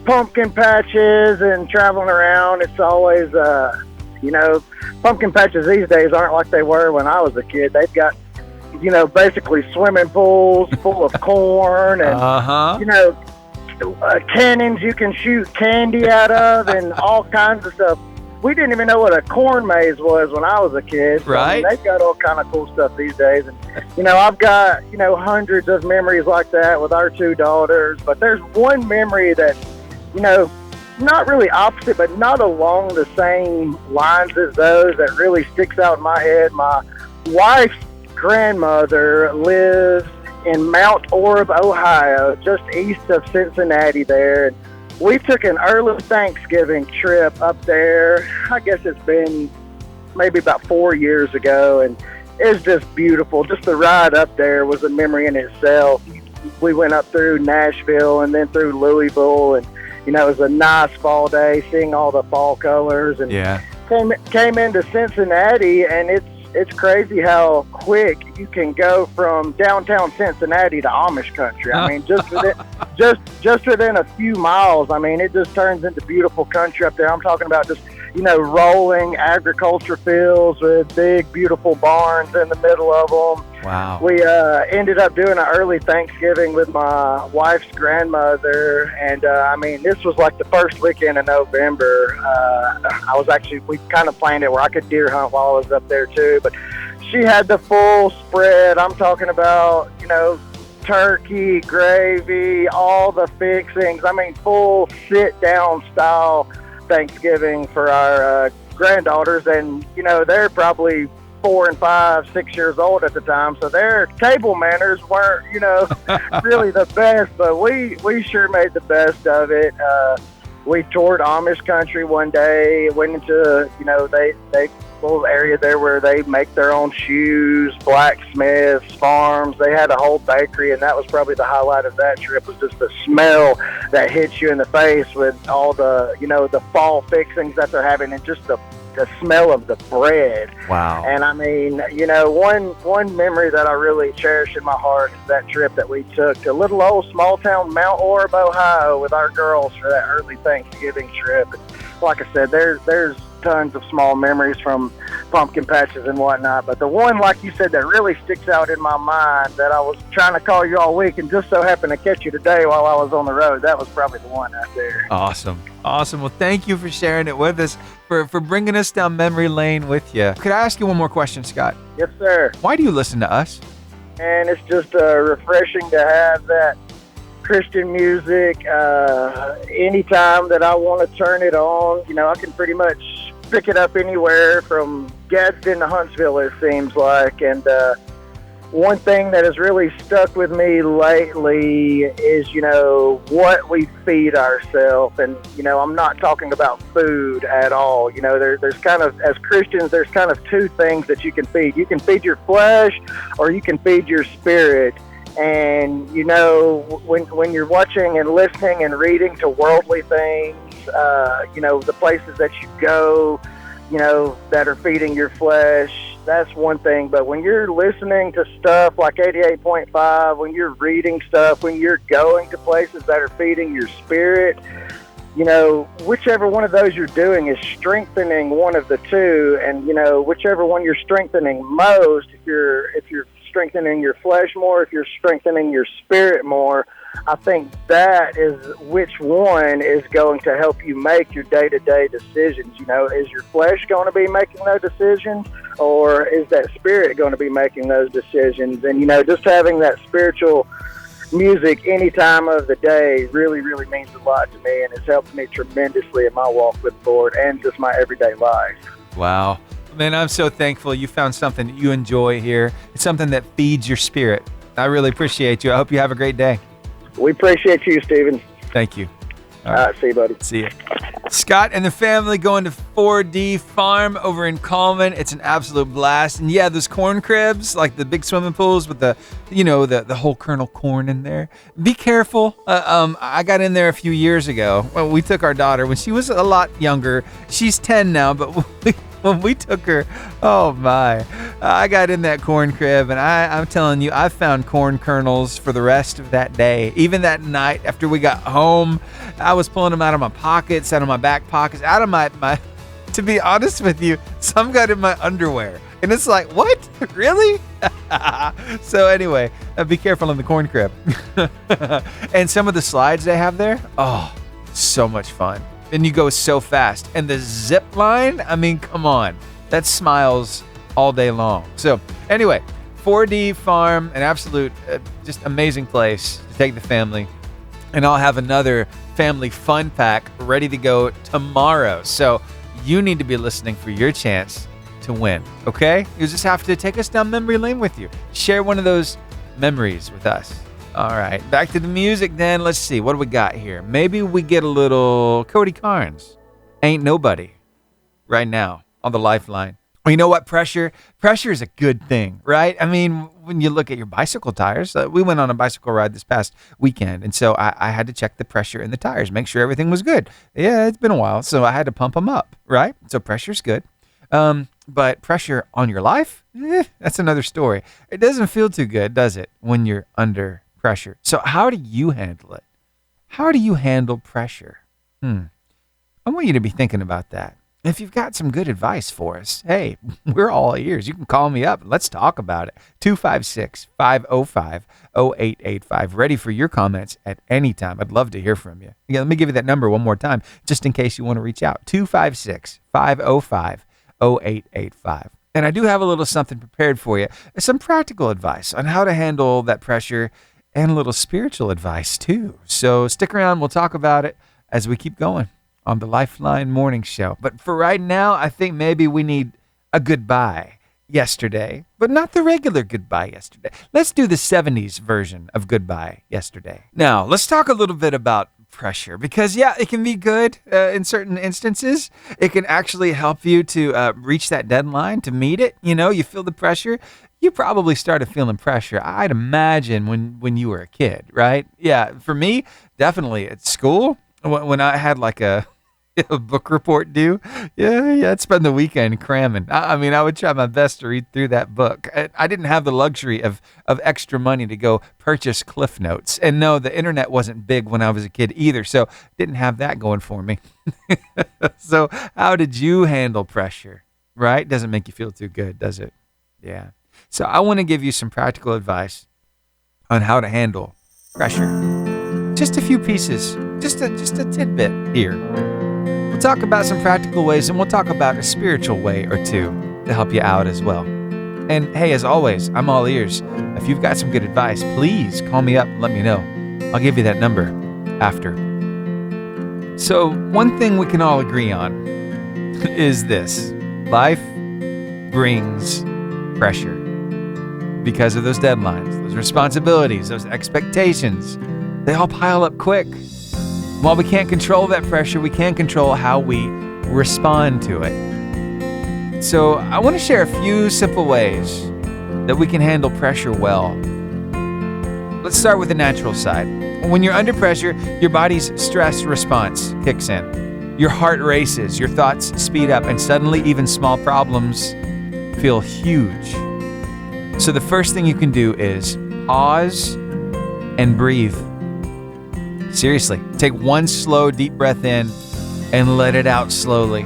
Pumpkin patches and traveling around. It's always, pumpkin patches these days aren't like they were when I was a kid. They've got, basically swimming pools full of corn and, cannons you can shoot candy out of and all kinds of stuff. We didn't even know what a corn maze was when I was a kid. So, right. They've got all kind of cool stuff these days. And, I've got, hundreds of memories like that with our two daughters. But there's one memory that, not really opposite, but not along the same lines as those that really sticks out in my head. My wife's grandmother lives in Mount Orab, Ohio, just east of Cincinnati there. And we took an early Thanksgiving trip up there. I guess it's been maybe about 4 years ago, and it's just beautiful. Just the ride up there was a memory in itself. We went up through Nashville and then through Louisville, and it was a nice fall day, seeing all the fall colors, and came into Cincinnati, and it's crazy how quick you can go from downtown Cincinnati to Amish country. I mean, just within a few miles. I mean, it just turns into beautiful country up there. I'm talking about just rolling agriculture fields with big, beautiful barns in the middle of them. Wow. We ended up doing an early Thanksgiving with my wife's grandmother, and this was like the first weekend of November. We kind of planned it where I could deer hunt while I was up there too, but she had the full spread. I'm talking about, turkey, gravy, all the fixings. I mean, full sit-down style Thanksgiving for our granddaughters, and they're probably 4 and 5, 6 years old at the time, so their table manners weren't really the best, but we sure made the best of it. We toured Amish country one day, went into they little area there where they make their own shoes, blacksmiths, farms. They had a whole bakery, and that was probably the highlight of that trip, was just the smell that hits you in the face with all the the fall fixings that they're having, and just the smell of the bread. Wow. And I mean, one memory that I really cherish in my heart is that trip that we took to little old small town Mount Orab, Ohio, with our girls for that early Thanksgiving trip. And like I said, there's tons of small memories from pumpkin patches and whatnot, but the one, like you said, that really sticks out in my mind, that I was trying to call you all week and just so happened to catch you today while I was on the road, that was probably the one out there. Awesome. Well, thank you for sharing it with us, for bringing us down memory lane with you. Could I ask you one more question, Scott? Yes, sir. Why do you listen to us? And it's just refreshing to have that Christian music anytime that I want to turn it on. I can pretty much pick it up anywhere from Gadsden to Huntsville, it seems like. And one thing that has really stuck with me lately is, what we feed ourselves. And, I'm not talking about food at all. There's kind of, as Christians, there's kind of two things that you can feed. You can feed your flesh, or you can feed your spirit. And, when you're watching and listening and reading to worldly things, the places that you go, that are feeding your flesh, that's one thing. But when you're listening to stuff like 88.5, when you're reading stuff, when you're going to places that are feeding your spirit, whichever one of those you're doing is strengthening one of the two. And, whichever one you're strengthening most, if you're strengthening your flesh more, if you're strengthening your spirit more, I think that is which one is going to help you make your day-to-day decisions. Is your flesh going to be making those decisions, or is that spirit going to be making those decisions? And, just having that spiritual music any time of the day really, really means a lot to me, and it's helped me tremendously in my walk with the Lord and just my everyday life. Wow. Man, I'm so thankful you found something that you enjoy here. It's something that feeds your spirit. I really appreciate you. I hope you have a great day. We appreciate you, Stephen. Thank you. All right, see you, buddy. See you. Scott and the family going to 4D Farm over in Coleman. It's an absolute blast. And yeah, those corn cribs, like the big swimming pools with the whole kernel corn in there. Be careful. I got in there a few years ago. Well, we took our daughter when she was a lot younger. She's 10 now, but when we took her, oh my, I got in that corn crib, and I'm telling you, I found corn kernels for the rest of that day. Even that night after we got home, I was pulling them out of my pockets, out of my back pockets, out of my to be honest with you, some got in my underwear. And it's like, what? Really? So anyway, be careful in the corn crib. And some of the slides they have there, oh, so much fun. And you go so fast. And the zip line, I mean, come on. That smiles all day long. So anyway, 4D Farm, an absolute, just amazing place to take the family. And I'll have another family fun pack ready to go tomorrow. So you need to be listening for your chance to win, okay? You just have to take us down memory lane with you. Share one of those memories with us. All right, back to the music then. Let's see, what do we got here? Maybe we get a little Cody Carnes, Ain't Nobody, right now on the Lifeline. Well, you know what? Pressure is a good thing, right? I mean, when you look at your bicycle tires, we went on a bicycle ride this past weekend, and so I had to check the pressure in the tires, make sure everything was good. Yeah, it's been a while, so I had to pump them up, right? So pressure's good. But pressure on your life, that's another story. It doesn't feel too good, does it, when you're under pressure? So how do you handle it? How do you handle pressure? I want you to be thinking about that. If you've got some good advice for us, hey, we're all ears. You can call me up and let's talk about it. 256-505-0885. Ready for your comments at any time. I'd love to hear from you. Yeah, let me give you that number one more time, just in case you want to reach out. 256-505-0885. And I do have a little something prepared for you. Some practical advice on how to handle that pressure and a little spiritual advice too. So stick around. We'll talk about it as we keep going on the Lifeline Morning Show. But for right now, I think maybe we need a goodbye yesterday, but not the regular goodbye yesterday. Let's do the 70s version of goodbye yesterday. Now, let's talk a little bit about pressure because, yeah, it can be good in certain instances. It can actually help you to reach that deadline, to meet it. You know, you feel the pressure. You probably started feeling pressure, I'd imagine, when you were a kid, right? Yeah, for me, definitely at school, when I had like a book report due. Yeah, I'd spend the weekend cramming. I mean, I would try my best to read through that book. I didn't have the luxury of extra money to go purchase Cliff Notes. And no, the internet wasn't big when I was a kid either, so didn't have that going for me. So how did you handle pressure, right? Doesn't make you feel too good, does it? Yeah. So I want to give you some practical advice on how to handle pressure. Just a few pieces, just a tidbit here. We'll talk about some practical ways, and we'll talk about a spiritual way or two to help you out as well. And hey, as always, I'm all ears. If you've got some good advice, please call me up and let me know. I'll give you that number after. So one thing we can all agree on is this. Life brings pressure because of those deadlines, those responsibilities, those expectations. They all pile up quick. While we can't control that pressure, we can control how we respond to it. So I want to share a few simple ways that we can handle pressure well. Let's start with the natural side. When you're under pressure, your body's stress response kicks in. Your heart races, your thoughts speed up, and suddenly even small problems feel huge. So the first thing you can do is pause and breathe. Seriously, take one slow, deep breath in and let it out slowly.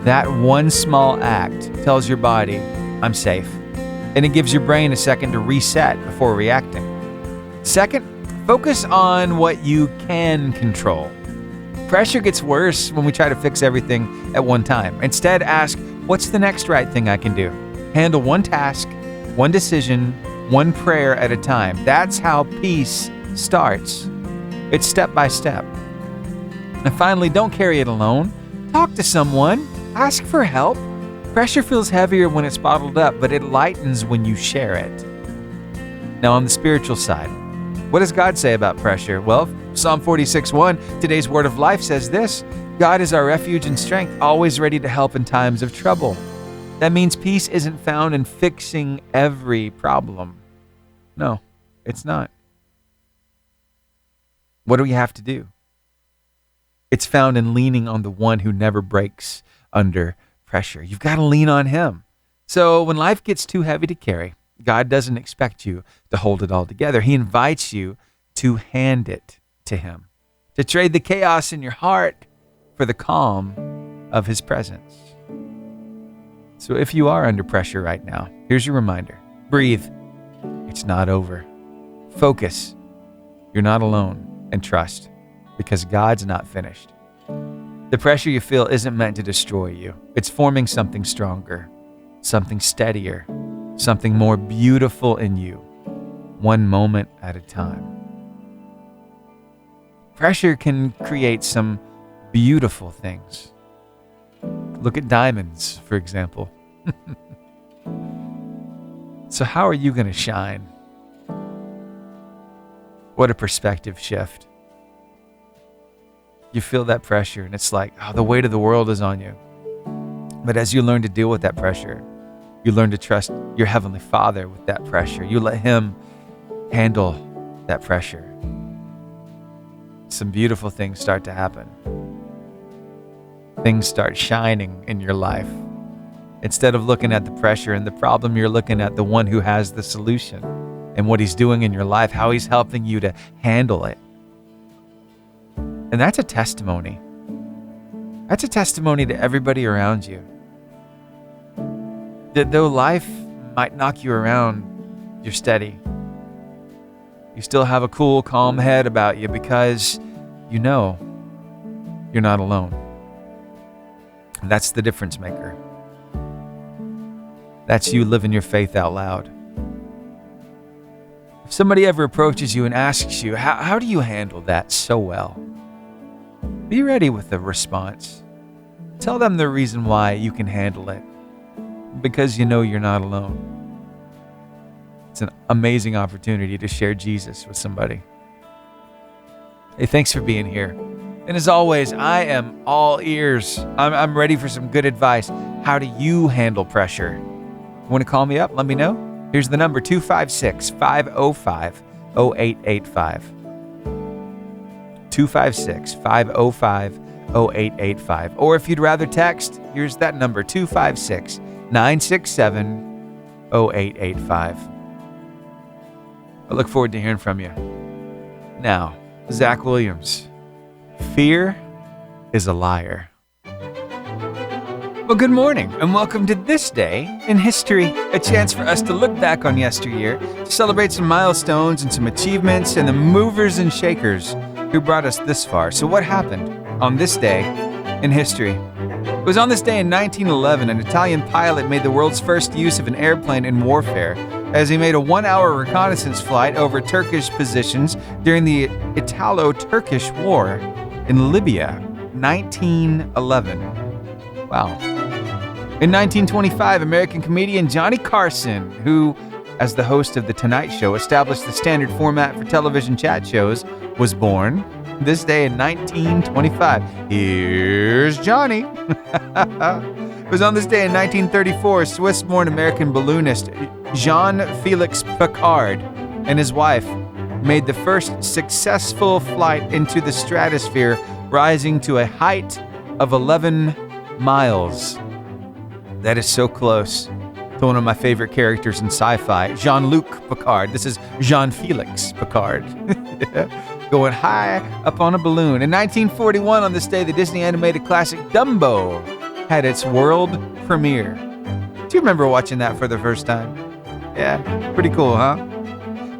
That one small act tells your body, I'm safe. And it gives your brain a second to reset before reacting. Second, focus on what you can control. Pressure gets worse when we try to fix everything at one time. Instead, ask, what's the next right thing I can do? Handle one task, one decision, one prayer at a time. That's how peace starts. It's step by step. And finally, don't carry it alone. Talk to someone. Ask for help. Pressure feels heavier when it's bottled up, but it lightens when you share it. Now, on the spiritual side, what does God say about pressure? Well, Psalm 46:1, today's word of life says this: God is our refuge and strength, always ready to help in times of trouble. That means peace isn't found in fixing every problem. No, it's not. What do we have to do? It's found in leaning on the one who never breaks under pressure. You've got to lean on him. So when life gets too heavy to carry, God doesn't expect you to hold it all together. He invites you to hand it to him, to trade the chaos in your heart for the calm of his presence. So if you are under pressure right now, here's your reminder. Breathe. It's not over. Focus. You're not alone. And trust, because God's not finished. The pressure you feel isn't meant to destroy you. It's forming something stronger, something steadier, something more beautiful in you, one moment at a time. Pressure can create some beautiful things. Look at diamonds, for example. So how are you going to shine? What a perspective shift. You feel that pressure and it's like, the weight of the world is on you. But as you learn to deal with that pressure, you learn to trust your Heavenly Father with that pressure. You let Him handle that pressure. Some beautiful things start to happen. Things start shining in your life. Instead of looking at the pressure and the problem, you're looking at the one who has the solution and what He's doing in your life, how He's helping you to handle it. And that's a testimony. That's a testimony to everybody around you. That though life might knock you around, you're steady. You still have a cool, calm head about you because you know you're not alone. And that's the difference maker. That's you living your faith out loud. If somebody ever approaches you and asks you, how do you handle that so well? Be ready with a response. Tell them the reason why you can handle it. Because you know you're not alone. It's an amazing opportunity to share Jesus with somebody. Hey, thanks for being here. And as always, I am all ears. I'm ready for some good advice. How do you handle pressure? Want to call me up? Let me know. Here's the number, 256-505-0885. 256-505-0885. Or if you'd rather text, here's that number, 256-967-0885. I look forward to hearing from you. Now, Zach Williams, fear is a liar. Well, good morning, and welcome to This Day in History, a chance for us to look back on yesteryear, to celebrate some milestones and some achievements and the movers and shakers who brought us this far. So what happened on this day in history? It was on this day in 1911, an Italian pilot made the world's first use of an airplane in warfare, as he made a 1-hour reconnaissance flight over Turkish positions during the Italo-Turkish War in Libya, 1911. Wow. In 1925, American comedian Johnny Carson, who, as the host of The Tonight Show, established the standard format for television chat shows, was born. This day in 1925. Here's Johnny. It was on this day in 1934, Swiss-born American balloonist Jean-Felix Picard and his wife made the first successful flight into the stratosphere, rising to a height of 11 miles. That is so close to one of my favorite characters in sci-fi, Jean-Luc Picard. This is Jean-Felix Picard. Going high up on a balloon. In 1941, on this day, the Disney animated classic Dumbo had its world premiere. Do you remember watching that for the first time? Yeah, pretty cool, huh?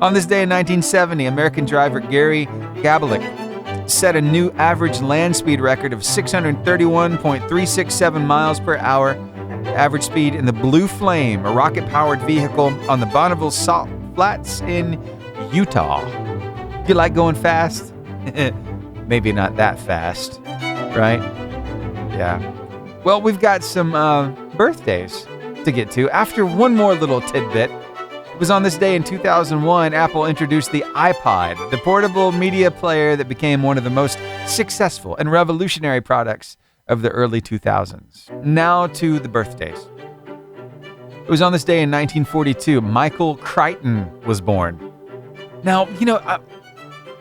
On this day in 1970, American driver Gary Gabalik set a new average land speed record of 631.367 miles per hour. Average speed in the Blue Flame, a rocket-powered vehicle on the Bonneville Salt Flats in Utah. You like going fast? Maybe not that fast, right? Yeah. Well, we've got some birthdays to get to. After one more little tidbit, it was on this day in 2001, Apple introduced the iPod, the portable media player that became one of the most successful and revolutionary products of the early 2000s. Now to the birthdays. It was on this day in 1942, Michael Crichton was born. Now,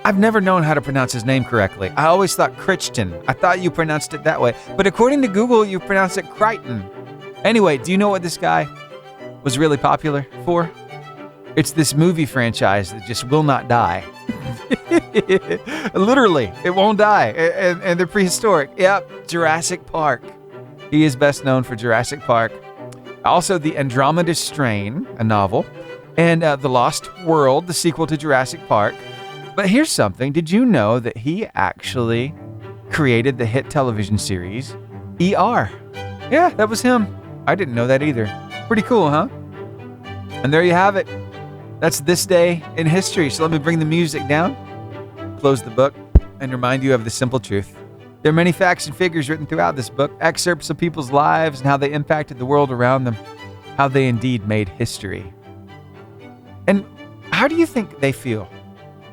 I've never known how to pronounce his name correctly. I always thought Krysten. I thought you pronounced it that way. But according to Google, you pronounce it Crichton. Anyway, do you know what this guy was really popular for? It's this movie franchise that just will not die. Literally, it won't die. And they're prehistoric. Yep, Jurassic Park. He is best known for Jurassic Park. Also, The Andromeda Strain, a novel. And The Lost World, the sequel to Jurassic Park. But here's something. Did you know that he actually created the hit television series ER? Yeah, that was him. I didn't know that either. Pretty cool, huh? And there you have it. That's this day in history. So let me bring the music down. Close the book. and remind you of the simple truth. There are many facts and figures written throughout this book, excerpts of people's lives and how they impacted the world around them, how they indeed made history. And how do you think they feel,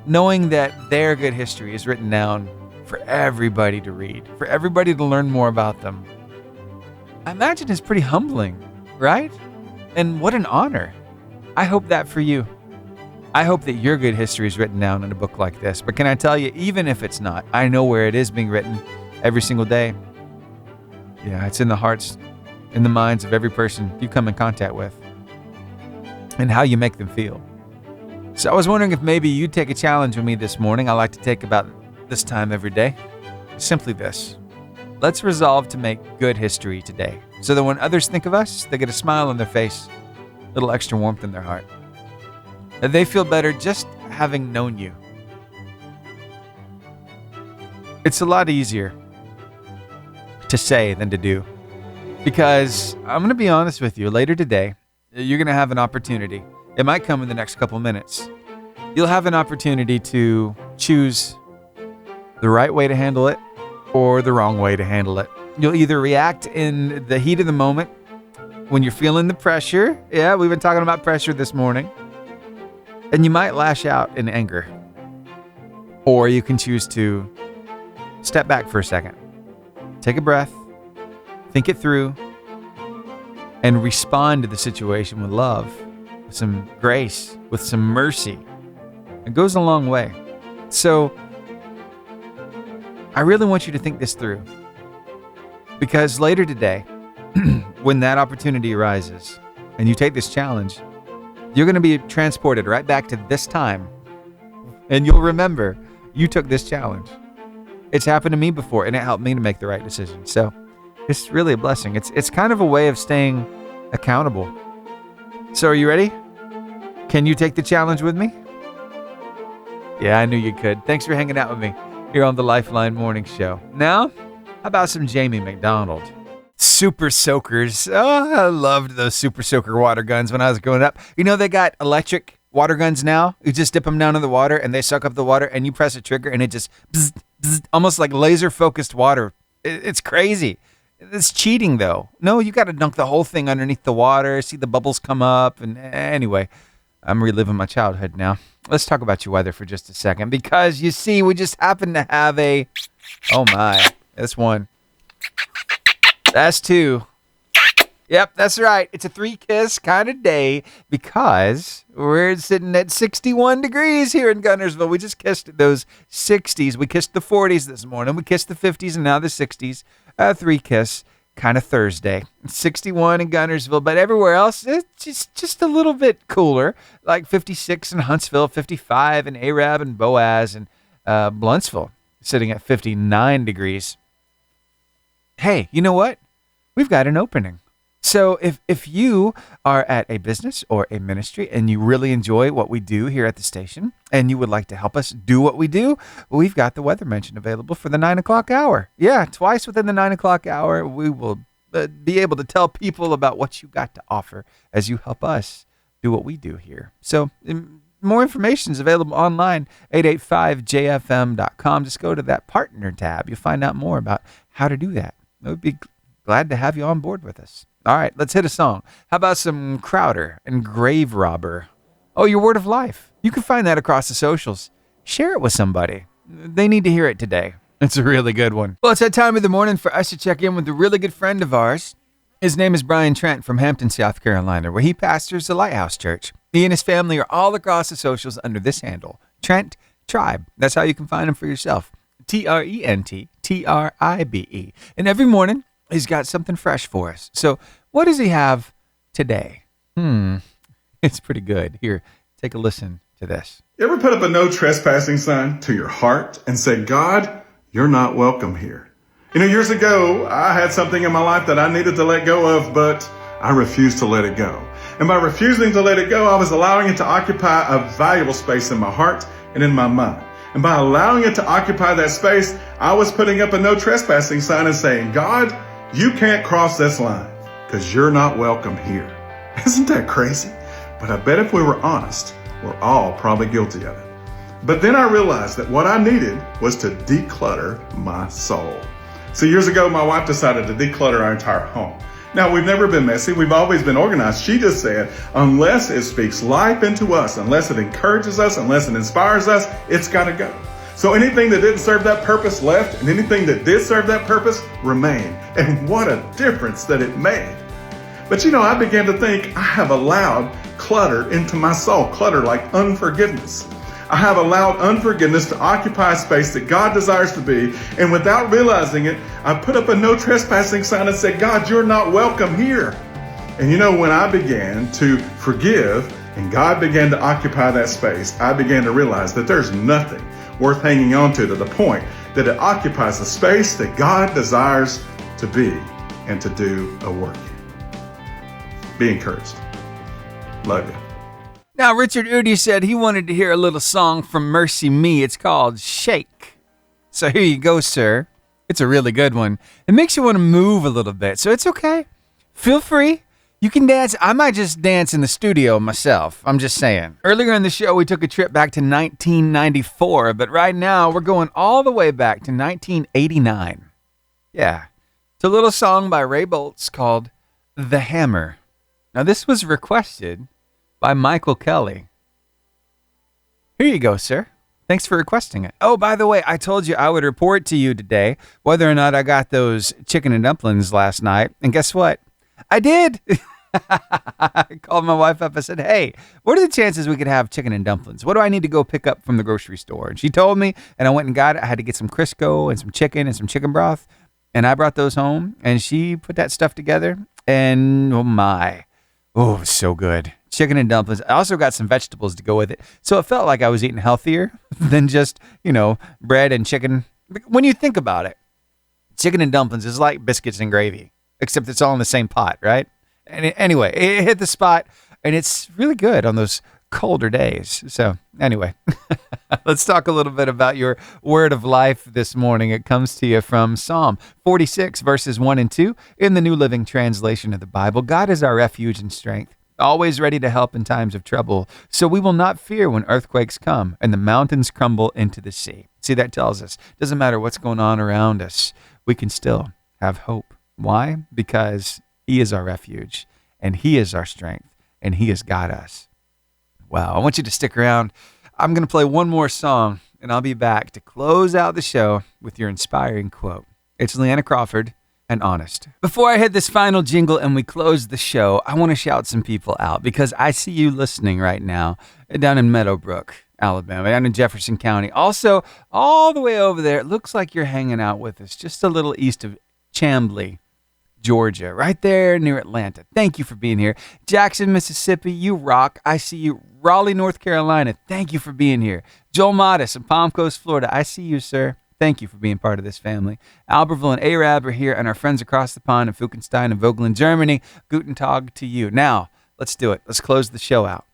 knowing that their good history is written down for everybody to read, for everybody to learn more about them? I imagine it's pretty humbling, right? And what an honor. I hope that for you. I hope that your good history is written down in a book like this. But can I tell you, even if it's not, I know where it is being written every single day. Yeah, it's in the hearts, in the minds of every person you come in contact with, and how you make them feel. So I was wondering if maybe you'd take a challenge with me this morning. I like to take about this time every day. Simply this. Let's resolve to make good history today, so that when others think of us, they get a smile on their face, a little extra warmth in their heart. That they feel better just having known you. It's a lot easier to say than to do. Because I'm going to be honest with you, later today, you're going to have an opportunity. It might come in the next couple minutes. You'll have an opportunity to choose the right way to handle it or the wrong way to handle it. You'll either react in the heat of the moment when you're feeling the pressure. Yeah, we've been talking about pressure this morning. And you might lash out in anger. Or you can choose to step back for a second. Take a breath. Think it through. And respond to the situation with love, with some grace, with some mercy. It goes a long way. So, I really want you to think this through. Because later today, when that opportunity arises, and you take this challenge, you're going to be transported right back to this time. And you'll remember you took this challenge. It's happened to me before, and it helped me to make the right decision. So it's really a blessing. It's kind of a way of staying accountable. So are you ready? Can you take the challenge with me? Yeah, I knew you could. Thanks for hanging out with me here on the Lifeline Morning Show. Now, how about some Jamie McDonald? Super soakers. Oh, I loved those super soaker water guns when I was growing up. You know, they got electric water guns now. You just dip them down in the water and they suck up the water and you press a trigger and it just bzz, bzz, almost like laser focused water. It's crazy. It's cheating though. No, you got to dunk the whole thing underneath the water, see the bubbles come up. And anyway, I'm reliving my childhood now. Let's talk about your weather for just a second because you see, we just happen to have oh my, that's one. That's two. Yep, that's right. It's a 3-kiss kind of day because we're sitting at 61 degrees here in Guntersville. We just kissed those 60s. We kissed the 40s this morning. We kissed the 50s and now the 60s. 3-kiss kind of Thursday. 61 in Guntersville, but everywhere else, it's just a little bit cooler. Like 56 in Huntsville, 55 in Arab and Boaz, and Bluntsville sitting at 59 degrees. Hey, you know what? We've got an opening. So if you are at a business or a ministry and you really enjoy what we do here at the station and you would like to help us do what we do, well, we've got the weather mention available for the 9 o'clock hour. Yeah, twice within the 9 o'clock hour, we will be able to tell people about what you got to offer as you help us do what we do here. So more information is available online, 885jfm.com. Just go to that partner tab. You'll find out more about how to do that. We'd be glad to have you on board with us. All right, let's hit a song. How about some Crowder and Grave Robber? Oh, your word of life. You can find that across the socials. Share it with somebody. They need to hear it today. It's a really good one. Well, it's that time of the morning for us to check in with a really good friend of ours. His name is Brian Trent from Hampton, South Carolina, where he pastors the Lighthouse Church. He and his family are all across the socials under this handle, Trent Tribe. That's how you can find him for yourself. TRENT TRIBE. And every morning, he's got something fresh for us. So what does he have today? It's pretty good. Here, take a listen to this. You ever put up a no trespassing sign to your heart and say, God, you're not welcome here? You know, years ago, I had something in my life that I needed to let go of, but I refused to let it go. And by refusing to let it go, I was allowing it to occupy a valuable space in my heart and in my mind. And by allowing it to occupy that space, I was putting up a no trespassing sign and saying, God, you can't cross this line because you're not welcome here. Isn't that crazy? But I bet if we were honest, we're all probably guilty of it. But then I realized that what I needed was to declutter my soul. So years ago, my wife decided to declutter our entire home. Now, we've never been messy. We've always been organized. She just said, unless it speaks life into us, unless it encourages us, unless it inspires us, it's got to go. So anything that didn't serve that purpose left, and anything that did serve that purpose remained. And what a difference that it made. But I began to think, I have allowed clutter into my soul, clutter like unforgiveness. I have allowed unforgiveness to occupy a space that God desires to be, and without realizing it, I put up a no trespassing sign and said, God, you're not welcome here. And when I began to forgive and God began to occupy that space, I began to realize that there's nothing worth hanging on to the point that it occupies the space that God desires to be and to do a work in. Be encouraged. Love you. Now, Richard Udi said he wanted to hear a little song from Mercy Me. It's called Shake. So here you go, sir. It's a really good one. It makes you want to move a little bit, so it's okay. Feel free. You can dance. I might just dance in the studio myself. I'm just saying. Earlier in the show, we took a trip back to 1994, but right now we're going all the way back to 1989. Yeah. It's a little song by Ray Boltz called The Hammer. Now, this was requested by Michael Kelly. Here you go, sir. Thanks for requesting it. Oh, by the way, I told you I would report to you today whether or not I got those chicken and dumplings last night. And guess what? I did. I called my wife up. I said, hey, what are the chances we could have chicken and dumplings? What do I need to go pick up from the grocery store? And she told me, and I went and got it. I had to get some Crisco and some chicken and some chicken broth. And I brought those home, and she put that stuff together. And oh my, oh, it was so good. Chicken and dumplings. I also got some vegetables to go with it. So it felt like I was eating healthier than just, bread and chicken. When you think about it, chicken and dumplings is like biscuits and gravy, except it's all in the same pot, right? And anyway, it hit the spot, and it's really good on those colder days. So anyway, let's talk a little bit about your word of life this morning. It comes to you from Psalm 46, verses 1 and 2 in the New Living Translation of the Bible. God is our refuge and strength, always ready to help in times of trouble. So we will not fear when earthquakes come and the mountains crumble into the sea. See, that tells us, doesn't matter what's going on around us, we can still have hope. Why? Because He is our refuge, and He is our strength, and He has got us. Wow, I want you to stick around. I'm going to play one more song, and I'll be back to close out the show with your inspiring quote. It's Leanna Crawford and Honest. Before I hit this final jingle and we close the show, I want to shout some people out because I see you listening right now down in Meadowbrook, Alabama, down in Jefferson County. Also, all the way over there, it looks like you're hanging out with us just a little east of Chamblee, Georgia, right there near Atlanta. Thank you for being here. Jackson, Mississippi, you rock. I see you. Raleigh, North Carolina, thank you for being here. Joel Modis in Palm Coast, Florida, I see you, sir. Thank you for being part of this family. Albertville and Arab are here, and our friends across the pond in Fuchenstein and Vogelen, Germany. Guten Tag to you. Now, let's do it. Let's close the show out.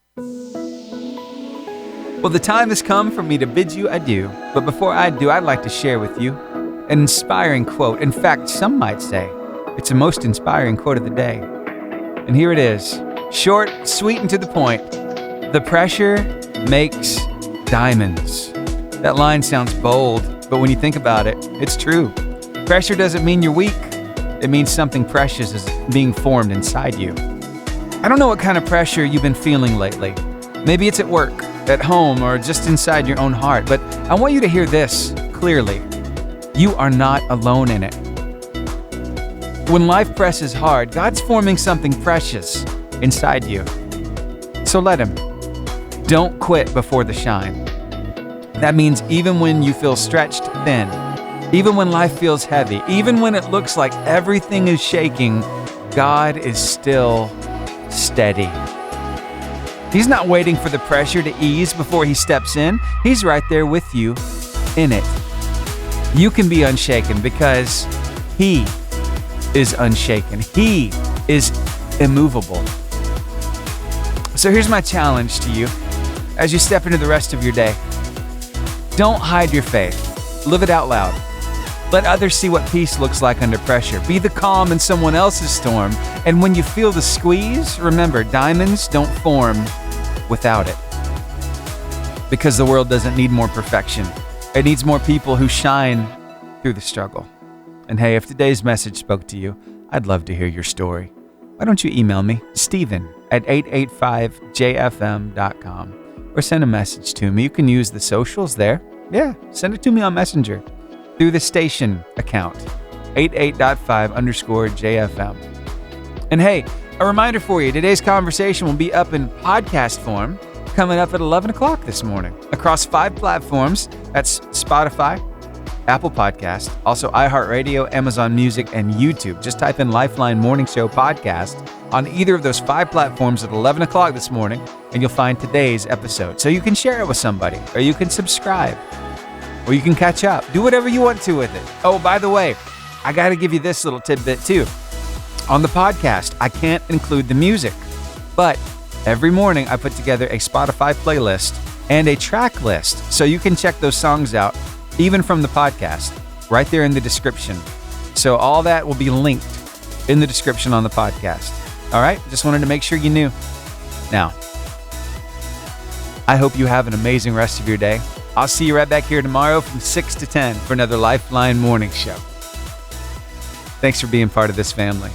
Well, the time has come for me to bid you adieu. But before I do, I'd like to share with you an inspiring quote. In fact, some might say it's the most inspiring quote of the day. And here it is. Short, sweet, and to the point. The pressure makes diamonds. That line sounds bold, but when you think about it, it's true. Pressure doesn't mean you're weak. It means something precious is being formed inside you. I don't know what kind of pressure you've been feeling lately. Maybe it's at work, at home, or just inside your own heart, but I want you to hear this clearly. You are not alone in it. When life presses hard, God's forming something precious inside you. So let Him. Don't quit before the shine. That means even when you feel stretched thin, even when life feels heavy, even when it looks like everything is shaking, God is still steady. He's not waiting for the pressure to ease before He steps in. He's right there with you in it. You can be unshaken because He is unshaken. He is immovable. So here's my challenge to you as you step into the rest of your day. Don't hide your faith. Live it out loud. Let others see what peace looks like under pressure. Be the calm in someone else's storm. And when you feel the squeeze, remember, diamonds don't form without it. because the world doesn't need more perfection. It needs more people who shine through the struggle. And hey, if today's message spoke to you, I'd love to hear your story. Why don't you email me, Stephen@885jfm.com, or send a message to me. You can use the socials there. Yeah, send it to me on Messenger through the station account, 88.5_JFM. And hey, a reminder for you, today's conversation will be up in podcast form coming up at 11 o'clock this morning across 5 platforms. That's Spotify, Apple Podcast, also iHeartRadio, Amazon Music, and YouTube. Just type in Lifeline Morning Show Podcast on either of those 5 platforms at 11 o'clock this morning, and you'll find today's episode. So you can share it with somebody, or you can subscribe, or you can catch up. Do whatever you want to with it. Oh, by the way, I got to give you this little tidbit too. On the podcast, I can't include the music, but every morning I put together a Spotify playlist and a track list, so you can check those songs out even from the podcast, right there in the description. So all that will be linked in the description on the podcast. All right? Just wanted to make sure you knew. Now, I hope you have an amazing rest of your day. I'll see you right back here tomorrow from 6 to 10 for another Lifeline Morning Show. Thanks for being part of this family.